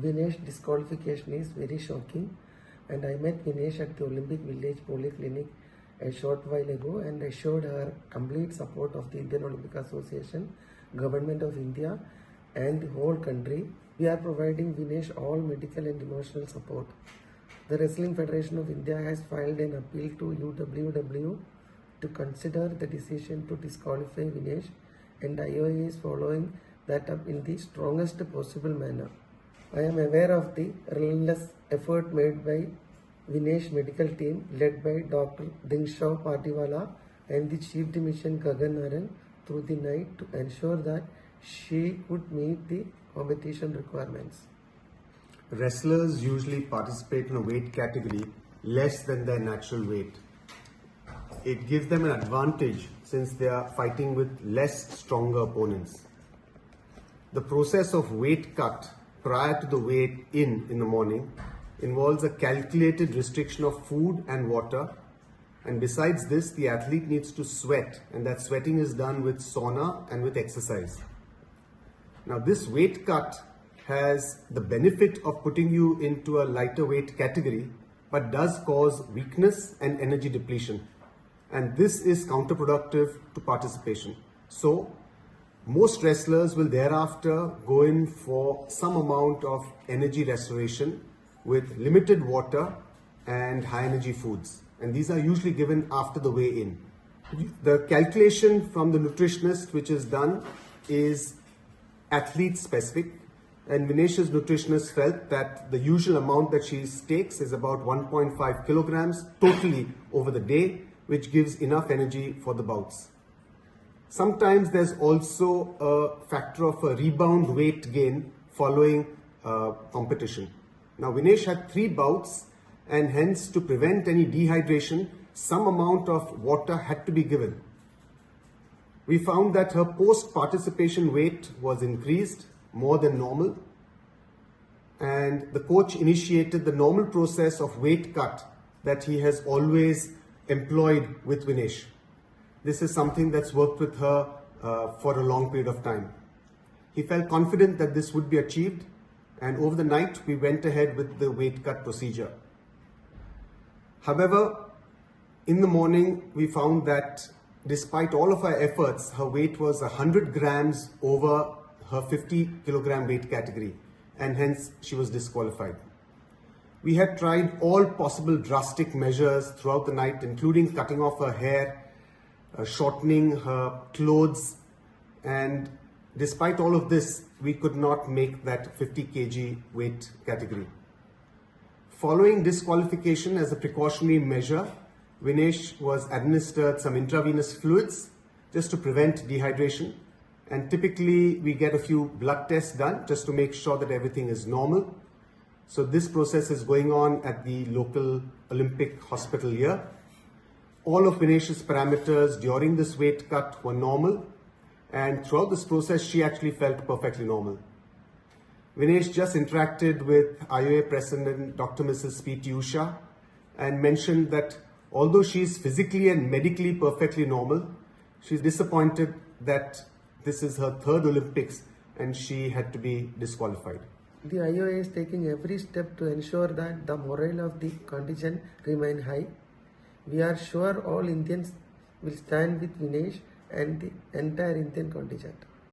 Vinesh disqualification is very shocking, and I met Vinesh at the Olympic Village Polyclinic a short while ago and assured her complete support of the Indian Olympic Association, Government of India and the whole country. We are providing Vinesh all medical and emotional support. The Wrestling Federation of India has filed an appeal to UWW to consider the decision to disqualify Vinesh, and IOE is following that up in the strongest possible manner. I am aware of the relentless effort made by Vinesh medical team led by Dr. Dingshaw Patiwala and the Chief Dimission Gagan Naran through the night to ensure that she could meet the competition requirements. Wrestlers usually participate in a weight category less than their natural weight. It gives them an advantage since they are fighting with less stronger opponents. The process of weight cut prior to the weight in the morning involves a calculated restriction of food and water, and besides this the athlete needs to sweat, and that sweating is done with sauna and with exercise. Now this weight cut has the benefit of putting you into a lighter weight category but does cause weakness and energy depletion, and this is counterproductive to participation. So most wrestlers will thereafter go in for some amount of energy restoration with limited water and high energy foods, and these are usually given after the weigh-in. The calculation from the nutritionist which is done is athlete specific, and Vinesh's nutritionist felt that the usual amount that she takes is about 1.5 kilograms totally over the day, which gives enough energy for the bouts. Sometimes there's also a factor of a rebound weight gain following competition. Now Vinesh had 3 bouts, and hence to prevent any dehydration, some amount of water had to be given. We found that her post-participation weight was increased more than normal, and the coach initiated the normal process of weight cut that he has always employed with Vinesh. This is something that's worked with her for a long period of time. He felt confident that this would be achieved, and over the night we went ahead with the weight cut procedure. However, in the morning we found that despite all of our efforts, her weight was 100 grams over her 50 kilogram weight category, and hence she was disqualified. We had tried all possible drastic measures throughout the night, including cutting off her hair, shortening her clothes, and despite all of this, we could not make that 50 kg weight category. Following disqualification as a precautionary measure, Vinesh was administered some intravenous fluids just to prevent dehydration, and typically we get a few blood tests done just to make sure that everything is normal. So this process is going on at the local Olympic hospital here. All of Vinesh's parameters during this weight cut were normal, and throughout this process she actually felt perfectly normal. Vinesh just interacted with IOA President Dr. Mrs. P.T. Usha and mentioned that although she is physically and medically perfectly normal, she's disappointed that this is her 3rd Olympics and she had to be disqualified. The IOA is taking every step to ensure that the morale of the contingent remain high. We are sure all Indians will stand with Vinesh and the entire Indian contingent.